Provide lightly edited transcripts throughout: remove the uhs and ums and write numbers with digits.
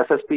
SSP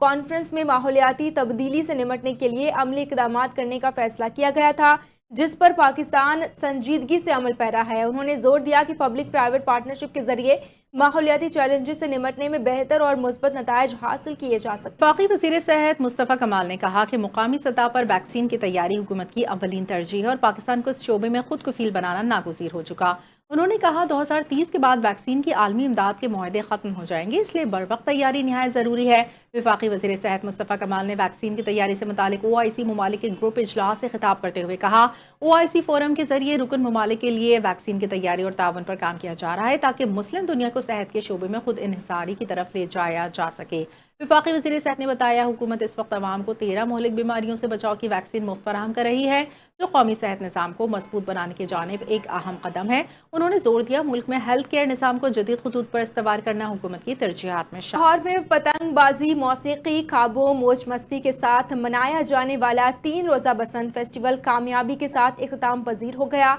conference میں ماحولیاتی تبدیلی سے نمٹنے کے لیے عملی اقدامات کرنے کا فیصلہ کیا گیا تھا، جس پر پاکستان سنجیدگی سے عمل پیرا ہے۔ انہوں نے زور دیا کہ پبلک پرائیویٹ پارٹنرشپ کے ذریعے ماحولیاتی چیلنجز سے نمٹنے میں بہتر اور مثبت نتائج حاصل کیے جا سکتے ہیں۔ وفاقی وزیر صحت مصطفیٰ کمال نے کہا کہ مقامی سطح پر ویکسین کی تیاری حکومت کی اولین ترجیح ہے اور پاکستان کو اس شعبے میں خود کفیل بنانا ناگزیر ہو چکا۔ انہوں نے کہا 2030 کے بعد ویکسین کی عالمی امداد کے معاہدے ختم ہو جائیں گے، اس لیے بروقت تیاری نہایت ضروری ہے۔ وفاقی وزیر صحت مصطفیٰ کمال نے ویکسین کی تیاری سے متعلق OIC ممالک کے گروپ اجلاس سے خطاب کرتے ہوئے کہا OIC فورم کے ذریعے رکن ممالک کے لیے ویکسین کی تیاری اور تعاون پر کام کیا جا رہا ہے تاکہ مسلم دنیا کو صحت کے شعبے میں خود انحصاری کی طرف لے جایا جا سکے۔ وفاقی وزیر صحت نے بتایا حکومت اس وقت عوام کو 13 مہلک بیماریوں سے بچاؤ کی ویکسین مفت فراہم کر رہی ہے، جو قومی صحت نظام کو مضبوط بنانے کی جانب ایک اہم قدم ہے۔ انہوں نے زور دیا ملک میں ہیلتھ کیئر نظام کو جدید خطوط پر استوار کرنا حکومت کی ترجیحات میں شامل ہے۔ لاہور میں پتنگ بازی، موسیقی، خوابوں، موج مستی کے ساتھ منایا جانے والا 3 روزہ بسنت فیسٹیول کامیابی کے ساتھ اختتام پذیر ہو گیا۔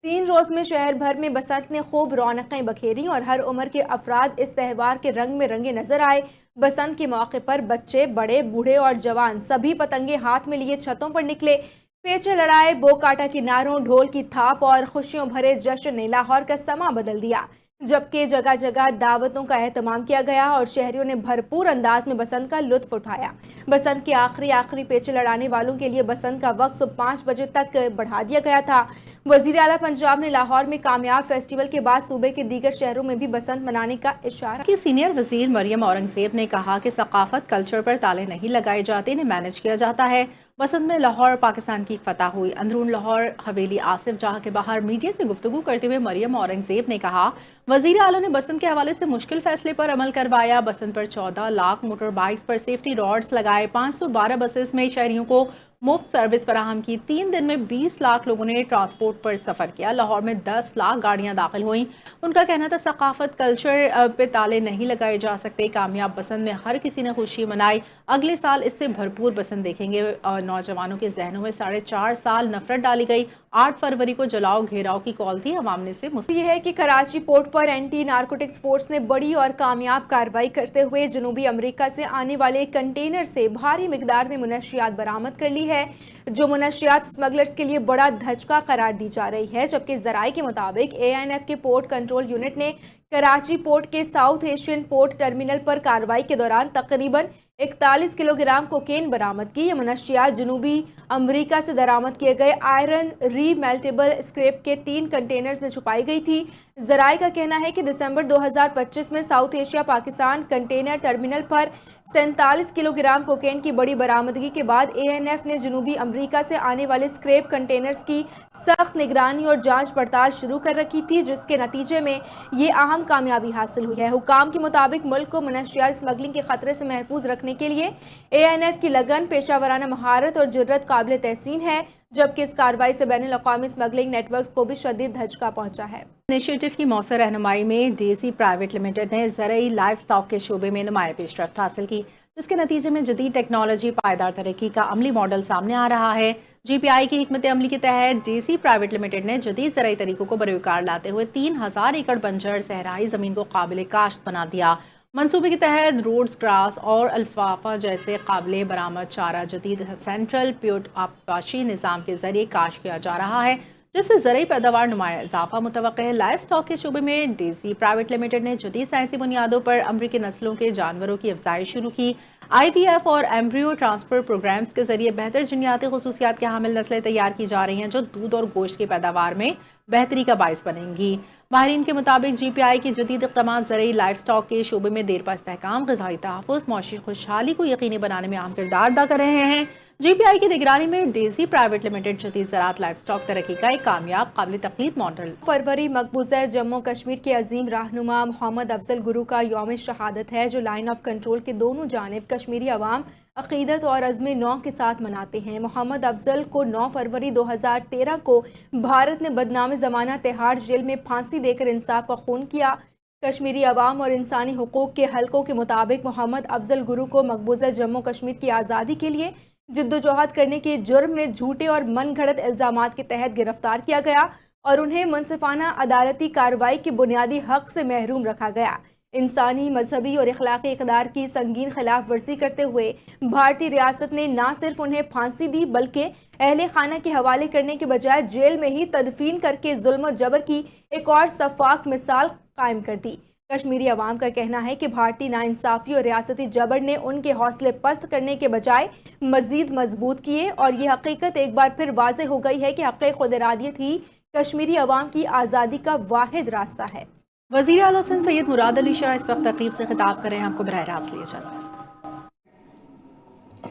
3 روز میں شہر بھر میں بسنت نے خوب رونقیں بکھیری اور ہر عمر کے افراد اس تہوار کے رنگ میں رنگے نظر آئے۔ بسنت کے موقع پر بچے، بڑے، بوڑھے اور جوان سبھی پتنگیں ہاتھ میں لیے چھتوں پر نکلے۔ پیچے لڑائے، بو کاٹا کی نعروں، ڈھول کی تھاپ اور خوشیوں بھرے جشن نے لاہور کا سما بدل دیا، جبکہ جگہ جگہ دعوتوں کا اہتمام کیا گیا اور شہریوں نے بھرپور انداز میں بسنت کا لطف اٹھایا۔ بسنت کے آخری پیچے لڑانے والوں کے لیے بسنت کا وقت صبح 5 بجے تک بڑھا دیا گیا تھا۔ وزیر اعلیٰ پنجاب نے لاہور میں کامیاب فیسٹیول کے بعد صوبے کے دیگر شہروں میں بھی بسنت منانے کا اشارہ کی سینئر وزیر مریم اورنگزیب نے کہا کہ ثقافت کلچر پر تالے نہیں لگائے جاتے، انہیں مینج کیا جاتا ہے۔ بسنت میں لاہور پاکستان کی فتح ہوئی۔ اندرون لاہور حویلی آصف جہاں کے باہر میڈیا سے گفتگو کرتے ہوئے مریم اورنگزیب نے کہا وزیر اعلیٰ نے بسنت کے حوالے سے مشکل فیصلے پر عمل کروایا۔ بسنت پر 14 لاکھ موٹر بائکس پر سیفٹی راڈز لگائے، 512 بسز میں شہریوں کو مفت سروس فراہم کی، 3 دن میں 20 لاکھ لوگوں نے ٹرانسپورٹ پر سفر کیا، لاہور میں 10 لاکھ گاڑیاں داخل ہوئیں۔ ان کا کہنا تھا ثقافت کلچر پہ تالے نہیں لگائے جا سکتے۔ کامیاب بسنت میں ہر کسی نے خوشی منائی، اگلے سال اس سے بھرپور بسنت دیکھیں گے۔ اور نوجوانوں کے ذہنوں میں 4.5 سال نفرت ڈالی گئی۔ 8 فروری کو جلاؤ گھیراؤ کی کال تھی، عوام نے سے یہ ہے کہ کراچی پورٹ پر اینٹی نارکوٹکس فورس نے بڑی اور کامیاب کارروائی کرتے ہوئے جنوبی امریکہ سے آنے والے کنٹینر سے بھاری مقدار میں منشیات برآمد کر لی ہے، جو منشیات اسمگلرز کے لیے بڑا دھچکا قرار دی جا رہی ہے، جبکہ ذرائع کے مطابق ANF کے پورٹ کنٹرول یونٹ نے کراچی پورٹ کے ساؤتھ ایشین پورٹ ٹرمینل پر کارروائی کے دوران تقریباً 41 کلو گرام کوکین برآمد کی۔ یہ منشیات جنوبی امریکہ سے درآمد کیے گئے آئرن ری میلٹیبل اسکریپ کے 3 کنٹینرز میں چھپائی گئی تھی۔ ذرائع کا کہنا ہے کہ دسمبر 2025 میں South Asia Pakistan container terminal پر 47 کلو گرام کوکین کی بڑی برآمدگی کے بعد ANF نے جنوبی امریکہ سے آنے والے اسکریپ کنٹینرز کی سخت نگرانی اور جانچ پڑتال شروع کر رکھی تھی، جس کے نتیجے میں یہ اہم کامیابی حاصل ہوئی ہے۔ حکام کے مطابق ملک کو منشیات اسمگلنگ کے خطرے سے محفوظ رکھنے کے لیے ANF کی لگن، پیشہ ورانہ مہارت اور جرات قابل تحسین ہے، جبکہ اس کارروائی سے بین الاقوامی اسمگلنگ نیٹ ورکس کو بھی شدید دھچکا پہنچا ہے۔ انیشیٹو کی مؤثر رہنمائی میں ڈیزی پرائیویٹ لمیٹڈ نے زرعی لائف سٹاک کے شعبے میں نمایاں پیش رفت حاصل کی، جس کے نتیجے میں جدید ٹیکنالوجی پائیدار ترقی کا عملی ماڈل سامنے آ رہا ہے۔ GPI کی حکمت عملی کے تحت ڈیزی پرائیویٹ لمیٹڈ نے جدید زرعی طریقوں کو بروکار لاتے ہوئے 3000 ایکڑ بنجر صحرائی زمین کو قابل کاشت بنا دیا۔ منصوبے کے تحت روڈز، گراس اور الفافا جیسے قابل برآمد چارہ جدید سینٹرل پیوٹ آبپاشی نظام کے ذریعے کاشت کیا جا رہا ہے، جس سے زرعی پیداوار نمایاں اضافہ متوقع ہے۔ لائف سٹاک کے شعبے میں ڈیزی پرائیویٹ لمیٹڈ نے جدید سائنسی بنیادوں پر امریکی نسلوں کے جانوروں کی افزائش شروع کی۔ IVF اور ایمبریو ٹرانسفر پروگرامز کے ذریعے بہتر جنیاتی خصوصیات کے حامل نسلیں تیار کی جا رہی ہیں، جو دودھ اور گوشت کی پیداوار میں بہتری کا باعث بنیں گی۔ ماہرین کے مطابق GPI کی جدید اقدامات زرعی لائف سٹاک کے شعبے میں دیر پا استحکام، غذائی تحفظ، معاشی خوشحالی کو یقینی بنانے میں اہم کردار ادا کر رہے ہیں۔ GPI کی نگرانی میں ڈیزی پرائیویٹ لمیٹڈ جدید زراعت لائف سٹاک ترقی کا ایک کامیاب قابل تقلید ماڈل۔ فروری مقبوضہ جموں کشمیر کے عظیم رہنما محمد افضل گرو کا یوم شہادت ہے، جو لائن آف کنٹرول کے دونوں جانب کشمیری عوام عقیدت اور عزم نو کے ساتھ مناتے ہیں۔ محمد افضل کو 9 فروری 2013 کو بھارت نے بدنام زمانہ تہاڑ جیل میں پھانسی دے کر انصاف کا خون کیا۔ کشمیری عوام اور انسانی حقوق کے حلقوں کے مطابق محمد افضل گرو کو مقبوضہ جموں کشمیر کی آزادی کے لیے جدوجہد کرنے کے جرم میں جھوٹے اور من گھڑت الزامات کے تحت گرفتار کیا گیا اور انہیں منصفانہ عدالتی کارروائی کے بنیادی حق سے محروم رکھا گیا۔ انسانی، مذہبی اور اخلاقی اقدار کی سنگین خلاف ورزی کرتے ہوئے بھارتی ریاست نے نہ صرف انہیں پھانسی دی بلکہ اہل خانہ کے حوالے کرنے کے بجائے جیل میں ہی تدفین کر کے ظلم و جبر کی ایک اور سفاک مثال قائم کر دی۔ کشمیری عوام کا کہنا ہے کہ بھارتی ناانصافی اور ریاستی جبر نے ان کے حوصلے پست کرنے کے بجائے مزید مضبوط کیے، اور یہ حقیقت ایک بار پھر واضح ہو گئی ہے کہ حق خود ارادیت ہی کشمیری عوام کی آزادی کا واحد راستہ ہے۔ وزیر اعلیٰ سندھ سید مراد علی شاہ اس وقت تقریب سے خطاب کر رہے ہیں، ہم کو براہ راست لیے چلیں۔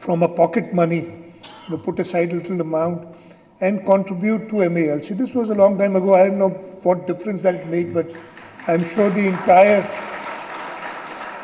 From a pocket money, put aside a little amount and contribute to MALC. This was a long time ago. I don't know what difference that it made, but I'm sure the entire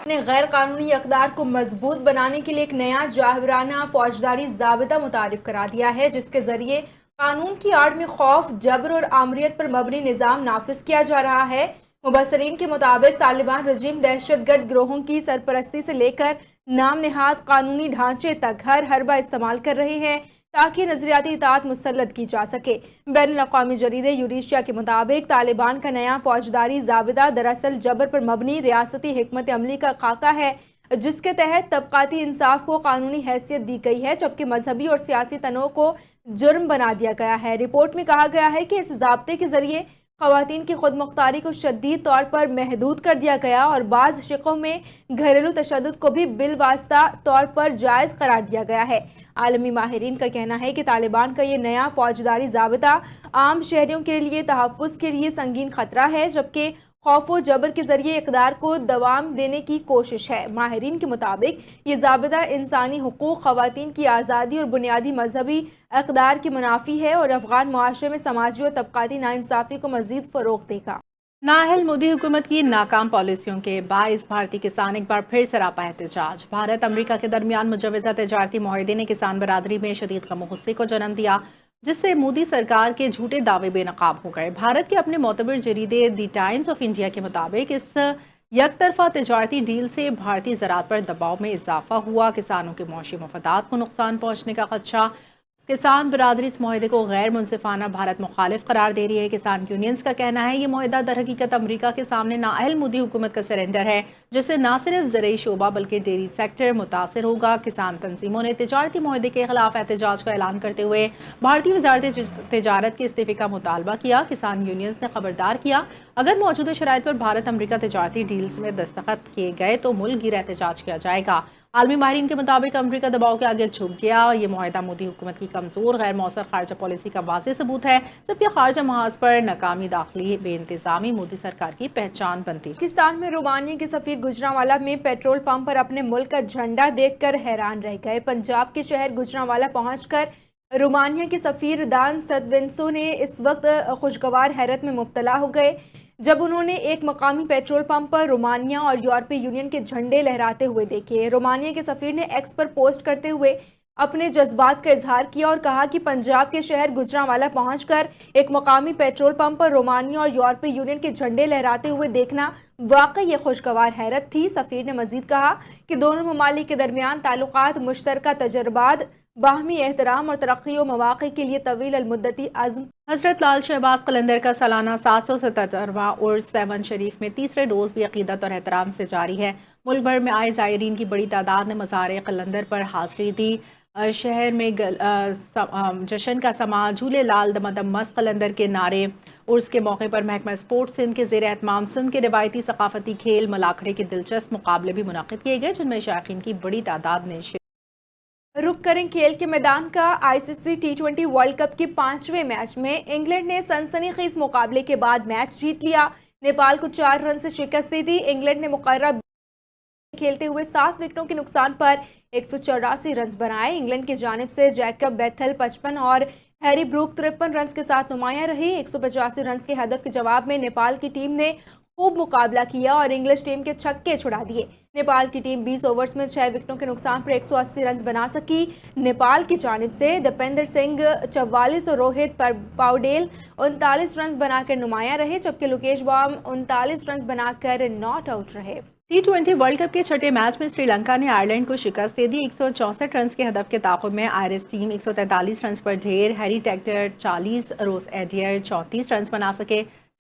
نے غیر قانونی اقدار کو مضبوط بنانے کے لیے ایک نیا جاہورانہ فوجداری ضابطہ متعارف کرا دیا ہے، جس کے ذریعے قانون کی آڑ میں خوف، جبر اور آمریت پر مبنی نظام نافذ کیا جا رہا ہے۔ مبصرین کے مطابق طالبان رجیم دہشت گرد گروہوں کی سرپرستی سے لے کر نام نہاد قانونی ڈھانچے تک ہر حربہ استعمال کر رہے ہیں تاکہ نظریاتی اطاعت مسلط کی جا سکے۔ بین الاقوامی جریدے یوریشیا کے مطابق طالبان کا نیا فوجداری ضابطہ دراصل جبر پر مبنی ریاستی حکمت عملی کا خاکہ ہے، جس کے تحت طبقاتی انصاف کو قانونی حیثیت دی گئی ہے، جبکہ مذہبی اور سیاسی تنوع کو جرم بنا دیا گیا ہے۔ رپورٹ میں کہا گیا ہے کہ اس ضابطے کے ذریعے خواتین کی خود مختاری کو شدید طور پر محدود کر دیا گیا اور بعض شقوں میں گھریلو تشدد کو بھی بالواسطہ طور پر جائز قرار دیا گیا ہے۔ عالمی ماہرین کا کہنا ہے کہ طالبان کا یہ نیا فوجداری ضابطہ عام شہریوں کے لیے تحفظ کے لیے سنگین خطرہ ہے، جبکہ خوف و جبر کے ذریعے اقدار کو دوام دینے کی کوشش ہے۔ ماہرین کے مطابق یہ ضابطہ انسانی حقوق، خواتین کی آزادی اور بنیادی مذہبی اقدار کے منافی ہے اور افغان معاشرے میں سماجی اور طبقاتی ناانصافی کو مزید فروغ دے گا۔ نااہل مودی حکومت کی ناکام پالیسیوں کے باعث بھارتی کسان ایک بار پھر سراپا احتجاج۔ بھارت امریکہ کے درمیان مجوزہ تجارتی معاہدے نے کسان برادری میں شدید غم و غصے کو جنم دیا، جس سے مودی سرکار کے جھوٹے دعوے بے نقاب ہو گئے۔ بھارت کے اپنے معتبر جریدے دی ٹائمز آف انڈیا کے مطابق اس یک طرفہ تجارتی ڈیل سے بھارتی زراعت پر دباؤ میں اضافہ ہوا، کسانوں کے معاشی مفادات کو نقصان پہنچنے کا خدشہ۔ کسان برادری اس معاہدے کو غیر منصفانہ بھارت مخالف قرار دے رہی ہے۔ کسان یونینز کا کہنا ہے یہ معاہدہ در حقیقت امریکہ کے سامنے نااہل مودی حکومت کا سرنڈر ہے، جس سے نہ صرف زرعی شعبہ بلکہ ڈیری سیکٹر متاثر ہوگا۔ کسان تنظیموں نے تجارتی معاہدے کے خلاف احتجاج کا اعلان کرتے ہوئے بھارتی وزارت تجارت کے استعفے کا مطالبہ کیا۔ کسان یونینز نے خبردار کیا اگر موجودہ شرائط پر بھارت امریکہ تجارتی ڈیلز میں دستخط کیے گئے تو ملک گیر احتجاج کیا جائے گا۔ عالمی ماہرین کے مطابق امریکہ دباؤ کے آگے جھک گیا۔ یہ معاہدہ مودی حکومت کی کمزور غیر مؤثر خارجہ پالیسی کا واضح ثبوت ہے، جبکہ خارجہ محاذ پر ناکامی داخلی بے انتظامی مودی سرکار کی پہچان بنتی ہے۔ پاکستان میں رومانیہ کے سفیر گجرانوالہ میں پیٹرول پمپ پر اپنے ملک کا جھنڈا دیکھ کر حیران رہ گئے۔ پنجاب کے شہر گجرانوالہ پہنچ کر رومانیہ کے سفیر دان سدونسو نے اس وقت خوشگوار حیرت میں مبتلا ہو گئے جب انہوں نے ایک مقامی پیٹرول پمپ پر رومانیہ اور یورپی یونین کے جھنڈے لہراتے ہوئے دیکھے۔ رومانیہ کے سفیر نے ایکس پر پوسٹ کرتے ہوئے اپنے جذبات کا اظہار کیا اور کہا کہ پنجاب کے شہر گجرانوالہ پہنچ کر ایک مقامی پیٹرول پمپ پر رومانیہ اور یورپی یونین کے جھنڈے لہراتے ہوئے دیکھنا واقعی یہ خوشگوار حیرت تھی۔ سفیر نے مزید کہا کہ دونوں ممالک کے درمیان تعلقات، مشترکہ تجربات، باہمی احترام اور ترقی و مواقع کے لیے طویل المدتی عزم۔ حضرت لال شہباز قلندر کا سالانہ 777واں عرس سیون شریف میں تیسرے روز بھی عقیدت اور احترام سے جاری ہے۔ ملک بھر میں آئے زائرین کی بڑی تعداد نے مزار قلندر پر حاضری دی۔ شہر میں جشن کا سماع، جھولے لال دمدم مست قلندر کے نعرے۔ عرس کے موقع پر محکمہ اسپورٹس سندھ کے زیر اہتمام سندھ کے روایتی ثقافتی کھیل ملاکھڑے کے دلچسپ مقابلے بھی منعقد کیے گئے، جن میں شائقین کی بڑی تعداد نے رخ کریں کھیل کے میدان کا۔ آئی سی سی T20 ورلڈ کپ کے 5ویں میچ میں انگلینڈ نے سنسنی خیز مقابلے کے بعد میچ جیت لیا۔ نیپال کو 4 رن سے شکست دی تھی۔ انگلینڈ نے مقررہ کھیلتے ہوئے 7 وکٹوں کے نقصان پر 184 رنز بنائے۔ انگلینڈ کی جانب سے جیکب بیتھل 55 اور ہیری بروک 53 رنز کے ساتھ نمایاں رہی۔ 185 رنز کے ہدف کے جواب میں نیپال کی ٹیم نے خوب مقابلہ کیا اور انگلش ٹیم کے چھکے چھڑا دیے۔ نیپال کی ٹیم 20 اوورز میں 6 وکٹوں کے نقصان پر 180 رنز بنا سکی۔ نیپال کی جانب سے دپیندر سنگھ 44 اور روہت پاؤڈیل 39 رنز بنا کر نمایاں رہے، جبکہ لوکیش بام 39 رنز بنا کر ناٹ آؤٹ رہے۔ T20 ورلڈ کپ کے چھٹے میچ میں سری لنکا نے آئرلینڈ کو شکست دے دی۔ 164 رنز کے ہدف کے تعاقب میں آئرش ٹیم 143 رنز پر ڈھیر۔ ہیری ٹیکٹر 40، روس ایڈیئر 34 رنز بنا سکے۔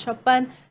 56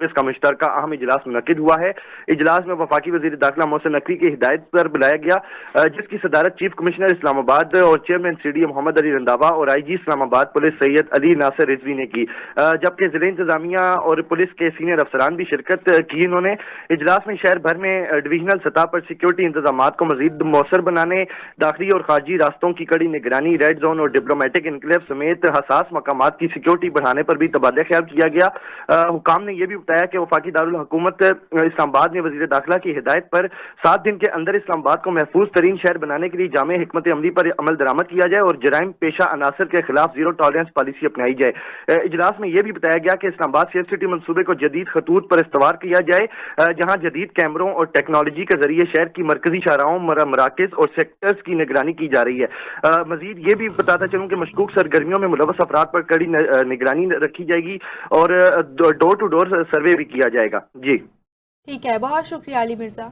اس کا مشترکہ اہم اجلاس منعقد ہوا ہے۔ اجلاس میں وفاقی وزیر داخلہ محسن نقوی کی ہدایت پر بلایا گیا، جس کی صدارت چیف کمشنر اسلام آباد اور چیئرمین سی ڈی اے محمد علی رنداوا اور آئی جی اسلام آباد پولیس سید علی ناصر رضوی نے کی، جبکہ ضلع انتظامیہ اور پولیس کے سینئر افسران بھی شرکت کی۔ انہوں نے اجلاس میں شہر بھر میں ڈویژنل سطح پر سیکیورٹی انتظامات کو مزید مؤثر بنانے، داخلی اور خارجی راستوں کی کڑی نگرانی، ریڈ زون اور ڈپلومیٹک انکلیو سمیت حساس مقامات کی سیکیورٹی بڑھانے پر بھی تبادلہ خیال کیا گیا۔ حکام نے یہ بھی بتایا کہ وفاقی دارالحکومت اسلام آباد میں وزیر داخلہ کی ہدایت پر 7 دن کے اندر اسلام آباد کو محفوظ ترین شہر بنانے کے لیے جامع حکمت عملی پر عمل درآمد کیا جائے اور جرائم پیشہ عناصر کے خلاف زیرو ٹالرنس پالیسی اپنائی جائے۔ اجلاس میں یہ بھی بتایا گیا کہ اسلام آباد سیف سٹی منصوبے کو جدید خطوط پر استوار کیا جائے، جہاں جدید کیمروں اور ٹیکنالوجی کے ذریعے شہر کی مرکزی شاہراہوں، مراکز اور سیکٹرز کی نگرانی کی جا رہی ہے۔ مزید یہ بھی بتاتا چلوں کہ مشکوک سرگرمیوں میں ملوث افراد پر کڑی نگرانی رکھی جائے گی اور ڈور ٹو ڈور سروے بھی کیا جائے گا۔ جی ٹھیک ہے، بہت شکریہ علی مرزا۔